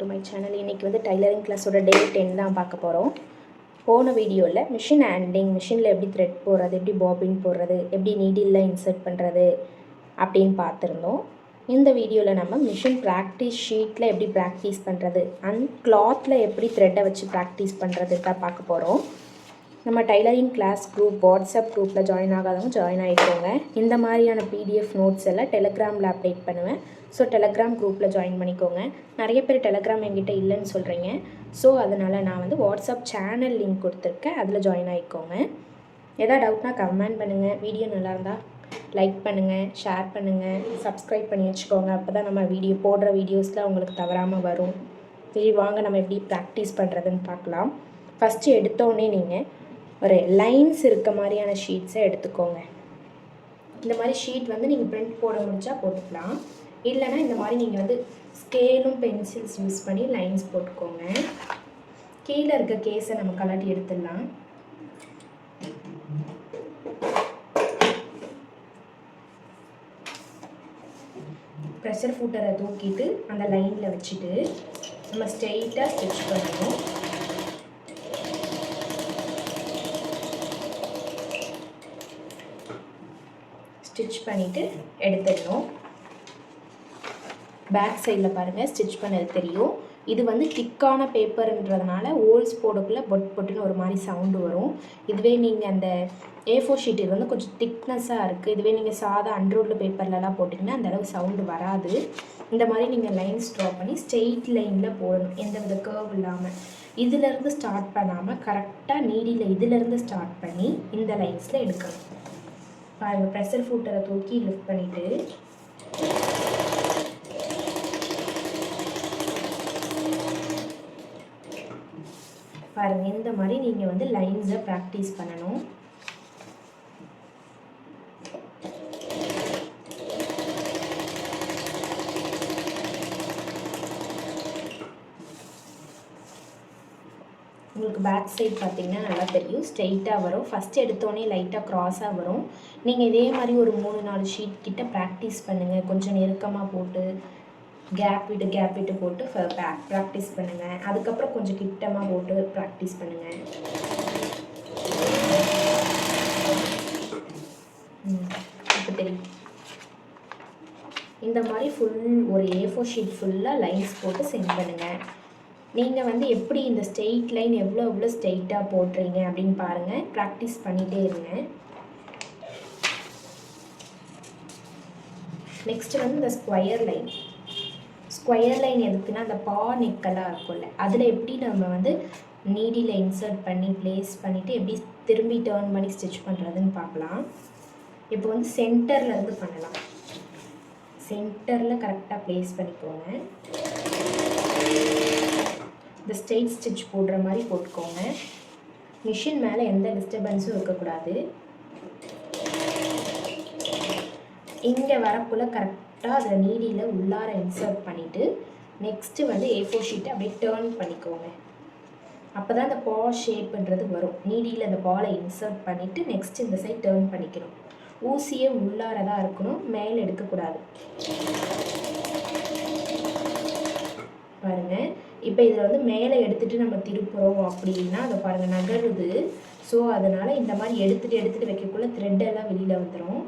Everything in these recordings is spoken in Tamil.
My channel. இன்றைக்கி வந்து டைலரிங் கிளாஸோட டே 10 தான் பார்க்க போகிறோம். போன வீடியோவில் மிஷின் ஹேண்டிங், மிஷினில் எப்படி த்ரெட் போடுறது, எப்படி பாபின் போடுறது, எப்படி நீடிலில் இன்சர்ட் பண்ணுறது அப்படின்னு பார்த்துருந்தோம். இந்த வீடியோவில் நம்ம மிஷின் ப்ராக்டிஸ் ஷீட்டில் எப்படி ப்ராக்டிஸ் பண்ணுறது அண்ட் கிளாத்தில் எப்படி த்ரெட்டை வச்சு ப்ராக்டிஸ் பண்ணுறது தான் பார்க்க போகிறோம். நம்ம டைலரிங் கிளாஸ் குரூப் வாட்ஸ்அப் குரூப்பில் ஜாயின் ஆகாதவங்க ஜாயின் ஆகிக்கோங்க. இந்த மாதிரியான பிடிஎஃப் நோட்ஸ் எல்லாம் டெலகிராமில் அப்டேட் பண்ணுவேன். ஸோ டெலகிராம் குரூப்பில் ஜாயின் பண்ணிக்கோங்க. நிறைய பேர் டெலகிராம் என்கிட்ட இல்லைன்னு சொல்கிறீங்க. ஸோ அதனால் நான் வந்து வாட்ஸ்அப் சேனல் லிங்க் கொடுத்துருக்கேன், அதில் ஜாயின் ஆகிக்கோங்க. எதாவது டவுட்னா கமெண்ட் பண்ணுங்கள். வீடியோ நல்லா இருந்தால் லைக் பண்ணுங்கள், ஷேர் பண்ணுங்கள், சப்ஸ்கிரைப் பண்ணி வச்சுக்கோங்க. அப்போ தான் நம்ம போடுற வீடியோஸில் உங்களுக்கு தவறாமல் வரும். சரி, வாங்க நம்ம எப்படி ப்ராக்டிஸ் பண்ணுறதுன்னு பார்க்கலாம். ஃபஸ்ட்டு எடுத்தோடனே நீங்கள் ஒரு லைன்ஸ் இருக்க மாதிரியான ஷீட்ஸை எடுத்துக்கோங்க. இந்த மாதிரி ஷீட் வந்து நீங்கள் பிரிண்ட் போட முடிச்சா போட்டுக்கலாம். இல்லைனா இந்த மாதிரி நீங்கள் வந்து ஸ்கேலும் பென்சில்ஸ் யூஸ் பண்ணி லைன்ஸ் போட்டுக்கோங்க. கீழே இருக்க கேஸை நம்ம கலட்டி எடுத்துடலாம். ப்ரெஷர் ஃபுட்டரை தூக்கிட்டு அந்த லைனில் வச்சுட்டு நம்ம ஸ்ட்ரெயிட்டாக ஸ்டிச் பண்ணணும். ஸ்டிச் பண்ணிவிட்டு எடுத்துடணும். பேக் சைடில் பாருங்கள், ஸ்டிச் பண்ணது தெரியும். இது வந்து திக்கான பேப்பர்ன்றதுனால ஹோல்ஸ் போடக்குள்ளே பொட்டுன்னு ஒரு மாதிரி சவுண்டு வரும். இதுவே நீங்கள் அந்த A4 ஷீட் இது வந்து கொஞ்சம் திக்னஸாக இருக்குது. இதுவே நீங்கள் சாதா அன்ரூல்டு பேப்பர்லலாம் போட்டிங்கன்னா அந்தளவு சவுண்டு வராது. இந்த மாதிரி நீங்கள் லைன்ஸ் ட்ரா பண்ணி ஸ்ட்ரெயிட் லைனில் போடணும், எந்த வித கர்வ் இல்லாமல். இதிலேருந்து ஸ்டார்ட் பண்ணாமல் கரெக்டாக நீடியில் இதிலேருந்து ஸ்டார்ட் பண்ணி இந்த லைன்ஸில் எடுக்கணும். பாருங்கள், ப்ரெஷர் ஃபுட்டரை தூக்கி லிஃப்ட் பண்ணிவிட்டு பாருங்கள், இந்த மாதிரி நீங்கள் வந்து லைன்ஸை ப்ராக்டிஸ் பண்ணணும். உங்களுக்கு பேக் சைட் பார்த்தீங்கன்னா நல்லா தெரியும், ஸ்ட்ரெயிட்டாக வரும். ஃபஸ்ட்டு எடுத்தோடனே லைட்டாக க்ராஸாக வரும். நீங்கள் இதே மாதிரி ஒரு 3-4 ஷீட் கிட்ட ப்ராக்டிஸ் பண்ணுங்கள். கொஞ்சம் நெருக்கமாக போட்டு கேப் விட்டு போட்டு ப்ராக்டிஸ் பண்ணுங்கள். அதுக்கப்புறம் கொஞ்சம் கிட்டமாக போட்டு ப்ராக்டிஸ் பண்ணுங்கள். இப்போ தெரியும். இந்த மாதிரி ஒரு A4 ஷீட் ஃபுல்லாக லைன்ஸ் போட்டு சென்ட் பண்ணுங்கள். நீங்கள் வந்து எப்படி இந்த ஸ்ட்ரெயிட் லைன் எவ்வளோ ஸ்ட்ரெயிட்டாக போடுறீங்க அப்படின்னு பாருங்கள். ப்ராக்டிஸ் பண்ணிகிட்டே இருங்க. நெக்ஸ்ட்டு வந்து இந்த ஸ்கொயர் லைன் எதுக்குன்னா அந்த நெக்கெல்லாம் இருக்கும்ல, அதில் எப்படி நம்ம வந்து நீடியில் இன்சர்ட் பண்ணி ப்ளேஸ் பண்ணிவிட்டு எப்படி திரும்பி டேர்ன் பண்ணி ஸ்டிச் பண்ணுறதுன்னு பார்க்கலாம். இப்போ வந்து சென்டர்லேருந்து பண்ணலாம். சென்டரில் கரெக்டாக ப்ளேஸ் பண்ணிக்கோங்க. இந்த ஸ்ட்ரெயிட் ஸ்டிச் போடுற மாதிரி போட்டுக்கோங்க. மிஷின் மேலே எந்த டிஸ்டர்பன்ஸும் இருக்கக்கூடாது. இங்கே வரக்குள்ளே கரெக்டாக அதில் நீடியில் உள்ளார இன்சர்ட் பண்ணிவிட்டு நெக்ஸ்ட்டு வந்து A4 ஷீட்டை அப்படியே டேர்ன் பண்ணிக்கோங்க. அப்போ தான் அந்த ஷேப்புன்றது வரும். நீடியில் அந்த பாலை இன்சர்ட் பண்ணிவிட்டு நெக்ஸ்ட்டு இந்த சைட் டேர்ன் பண்ணிக்கணும். ஊசியே உள்ளார தான் இருக்கணும், மேலே எடுக்கக்கூடாது. பாருங்கள், இப்போ இதில் வந்து மேலே எடுத்துகிட்டு நம்ம திருப்புறோம் அப்படின்னா அதை பாருங்கள் நகருது. ஸோ அதனால் இந்த மாதிரி எடுத்துகிட்டு வைக்கக்குள்ளே த்ரெட்டெல்லாம் வெளியில் வந்துடும்.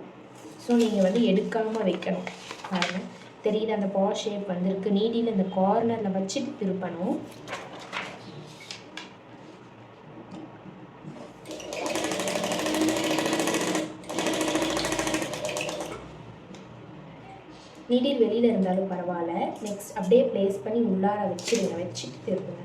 ஸோ நீங்கள் வந்து எடுக்காமல் வைக்கணும். பாருங்கள், தெரியல, அந்த ஷேப் வந்திருக்கு. நீடியில் இந்த கார்னரில் வச்சுட்டு திருப்பணும். நீடில் வெளியில் இருந்தாலும் பரவாயில்ல. நெக்ஸ்ட் அப்படியே ப்ளேஸ் பண்ணி உள்ளார வச்சுட்டு திருப்புங்க.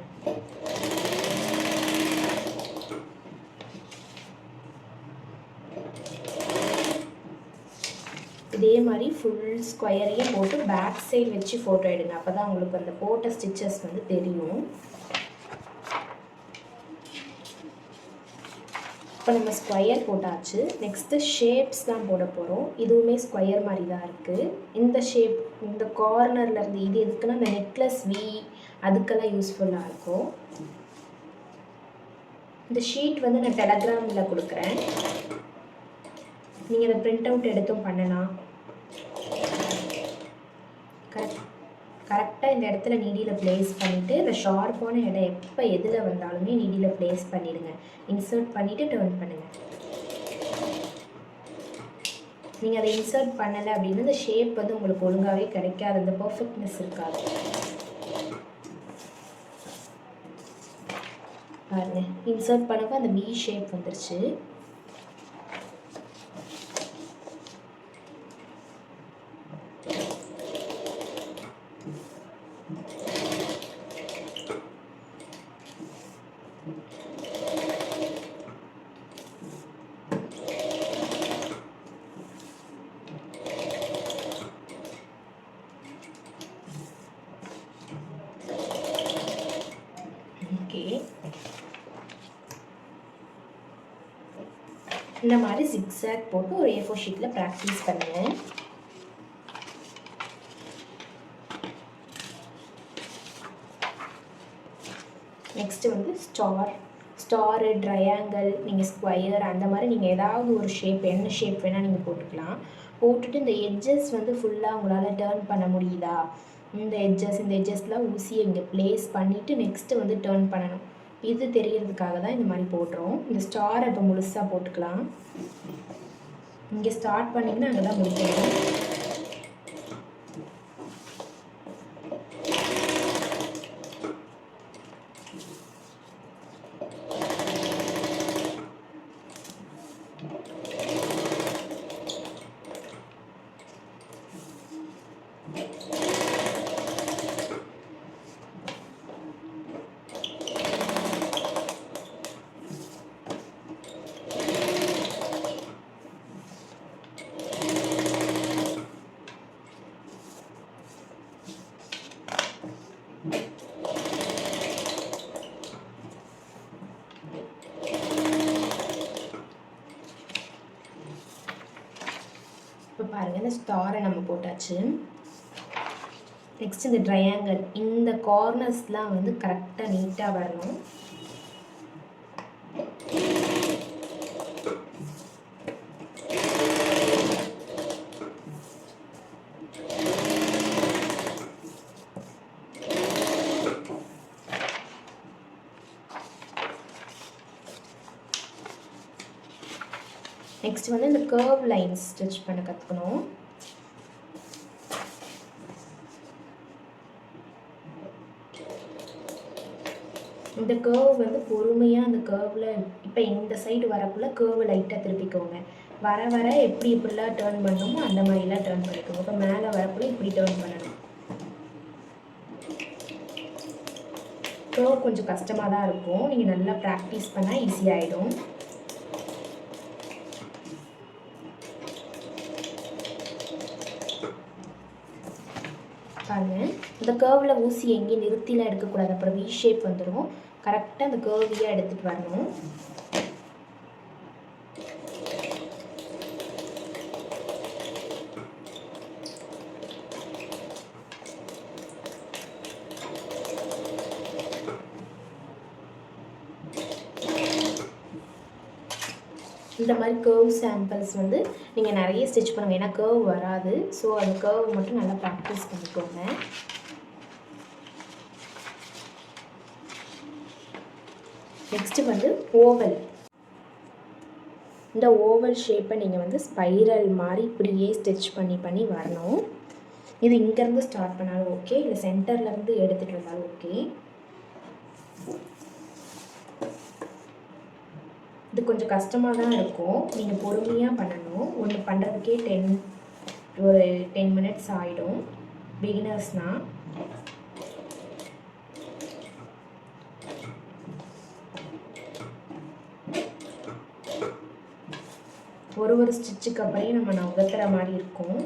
இதே மாதிரி ஃபுல் ஸ்கொயரையும் போட்டு பேக் சைடு வச்சு ஃபோட்டோ எடுங்க. அப்போ தான் உங்களுக்கு அந்த போட்ட ஸ்டிச்சஸ் வந்து தெரியும். இப்போ நம்ம ஸ்கொயர் போட்டாச்சு. நெக்ஸ்ட்டு ஷேப்ஸ் தான் போட போகிறோம். இதுவுமே ஸ்கொயர் மாதிரி தான் இருக்குது. இந்த ஷேப் இந்த கார்னர்லேருந்து இது எதுக்குன்னா இந்த நெக்லஸ் அதுக்கெல்லாம் யூஸ்ஃபுல்லாக இருக்கும். இந்த ஷீட் வந்து நான் டெலகிராமில் கொடுக்குறேன். நீங்கள் அதை பிரிண்ட் அவுட் எடுத்தும் பண்ணலாம். கரெக்டாக கரெக்டாக இந்த இடத்துல நீடியில் ப்ளேஸ் பண்ணிவிட்டு இந்த ஷார்ப்பான இடம் எப்போ எதில் வந்தாலுமே நீடியில் ப்ளேஸ் பண்ணிவிடுங்க. இன்சர்ட் பண்ணிவிட்டு டர்ன் பண்ணுங்கள். நீங்கள் அதை இன்சர்ட் பண்ணலை அப்படின்னா இந்த ஷேப் வந்து உங்களுக்கு ஒழுங்காகவே கிடைக்காது, அந்த பர்ஃபெக்ட்னஸ் இருக்காது. பாருங்க, இன்சர்ட் பண்ணப்போ அந்த V ஷேப் வந்துருச்சு. ஓகே, இந்த மாதிரி ஜிக்ஸாக் போட்டு ஒரு A4 ஷீட்டில் ப்ராக்டிஸ் பண்ணுங்கள். நெக்ஸ்ட்டு வந்து ஸ்டாரு, ட்ரையாங்கிள், நீங்கள் ஸ்கொயர் அந்த மாதிரி நீங்கள் ஏதாவது ஒரு ஷேப், என்ன ஷேப் வேணால் நீங்கள் போட்டுக்கலாம். போட்டுட்டு இந்த எட்ஜஸ் வந்து ஃபுல்லாக உங்களால் டேர்ன் பண்ண முடியுதா? இந்த எட்ஜஸ்லாம் ஊசியை இங்கே ப்ளேஸ் பண்ணிவிட்டு நெக்ஸ்ட்டு வந்து டேர்ன் பண்ணணும். இது தெரியறதுக்காக தான் இந்த மாதிரி போடுறோம். இந்த ஸ்டாரை இப்போ முழுசாக போட்டுக்கலாம். இங்கே ஸ்டார்ட் பண்ணிங்கன்னா அங்கே தான் முடிக்கணும். இப்போ பாருங்கள், இந்த ஸ்டாரை நம்ம போட்டாச்சு. நெக்ஸ்ட் இந்த ட்ரையாங்கிள், இந்த கார்னர்ஸ்லாம் வந்து கரெக்டாக நீட்டாக வரணும். நெக்ஸ்ட் வந்து இந்த கர்வ் லைன்ஸ் ஸ்டிச் பண்ண கற்றுக்கணும். இந்த கர்வ் வந்து பொறுமையாக அந்த கர்வில் இப்போ இந்த சைடு வரக்குள்ள கர்வ் லைட்டாக திருப்பிக்கோங்க. வர வர எப்படிலாம் டேர்ன் பண்ணணுமோ அந்த மாதிரிலாம் டேர்ன் பண்ணிக்கோங்க. இப்போ மேலே வரக்குள்ள இப்படி டேர்ன் பண்ணணும். கர்வ் கொஞ்சம் கஷ்டமாக தான் இருக்கும், நீங்கள் நல்லா ப்ராக்டிஸ் பண்ணால் ஈஸியாகிடும். பாருங்கள், இந்த கர்வில் ஊசி எங்கேயும் நிறுத்திலாம் எடுக்கக்கூடாது, அப்புறம் V ஷேப் வந்துடும். கரெக்டாக அந்த கர்வியாக எடுத்துகிட்டு வரணும். இந்த மாதிரி கர்வ் சாம்பிள்ஸ் வந்து நீங்கள் நிறைய ஸ்டிச் பண்ணுங்கள், ஏன்னா கர்வ் வராது. ஸோ அந்த கர்வ் மட்டும் நல்லா ப்ராக்டிஸ் பண்ணிக்கோங்க. நெக்ஸ்ட்டு வந்து ஓவல். இந்த ஓவல் ஷேப்பை நீங்கள் வந்து ஸ்பைரல் மாதிரி இப்படியே ஸ்டிச் பண்ணி வரணும். இது இங்கேருந்து ஸ்டார்ட் பண்ணாலும் ஓகே, இல்லை சென்டர்லேருந்து எடுத்துகிட்டு வந்தாலும் ஓகே. இது கொஞ்சம் கஷ்டமாக தான் இருக்கும், நீங்கள் பொறுமையாக பண்ணணும். ஒன்று பண்ணுறதுக்கே 10 மினிட்ஸ் ஆகிடும் பிகினர்ஸ்னால். ஒரு ஸ்டிச்சுக்கு அப்புறம் நம்ம நகர்த்துற மாதிரி இருக்கும்.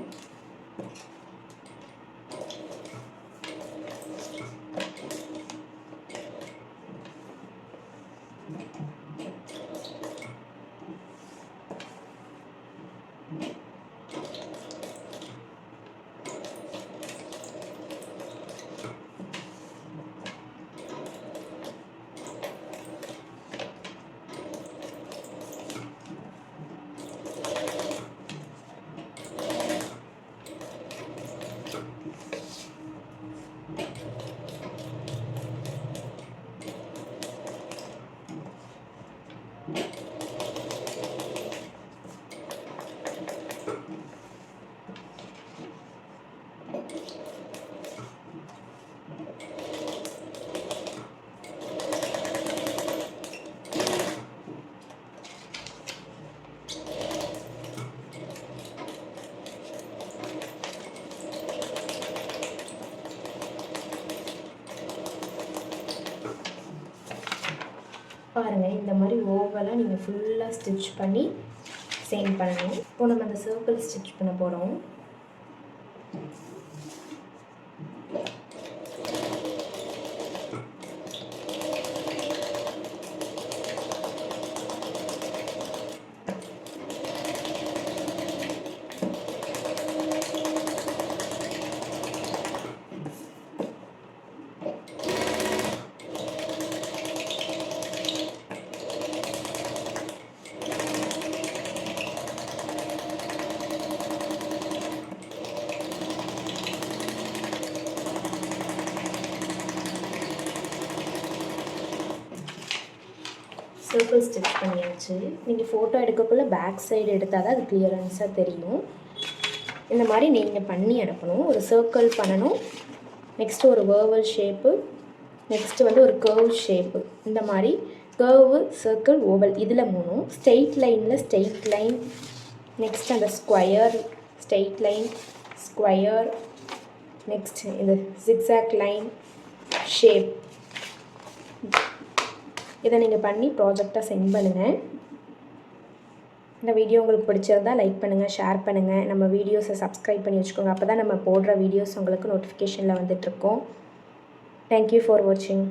பாருங்கள், இந்த மாதிரி ஓவலாக நீங்கள் ஃபுல்லாக ஸ்டிச் பண்ணி செயின் பண்ணணும். இப்போ நம்ம அந்த சர்க்கிள் ஸ்டிச் பண்ண போகிறோம். சர்க்கிள் ஸ்டிச் பண்ணியாச்சு. நீங்கள் ஃபோட்டோ எடுக்கக்குள்ளே பேக் சைடு எடுத்தால் தான் அது கிளியரன்ஸாக தெரியும். இந்த மாதிரி நீங்கள் பண்ணி அனுப்பணும். ஒரு சர்க்கிள் பண்ணணும், நெக்ஸ்ட்டு ஒரு வேர்வல் ஷேப்பு, நெக்ஸ்ட்டு வந்து ஒரு கர்வ் ஷேப்பு. இந்த மாதிரி கர்வு, சர்க்கிள், ஓவல் இதில் 3. ஸ்ட்ரெயிட் லைனில் ஸ்ட்ரெயிட் லைன், நெக்ஸ்ட் அந்த square, straight line, square, next இந்த ஜிக்ஸாக் லைன், ஷேப். இதை நீங்கள் பண்ணி ப்ராஜெக்டாக சென்ட் பண்ணுங்கள். இந்த வீடியோ உங்களுக்கு பிடிச்சிருந்தா லைக் பண்ணுங்கள், ஷேர் பண்ணுங்கள். நம்ம வீடியோஸை சப்ஸ்கிரைப் பண்ணி வச்சுக்கோங்க. அப்போ தான் நம்ம போடுற வீடியோஸ் உங்களுக்கு நோட்டிஃபிகேஷனில் வந்துட்டுருக்கோம். தேங்க்யூ ஃபார் வாட்சிங்.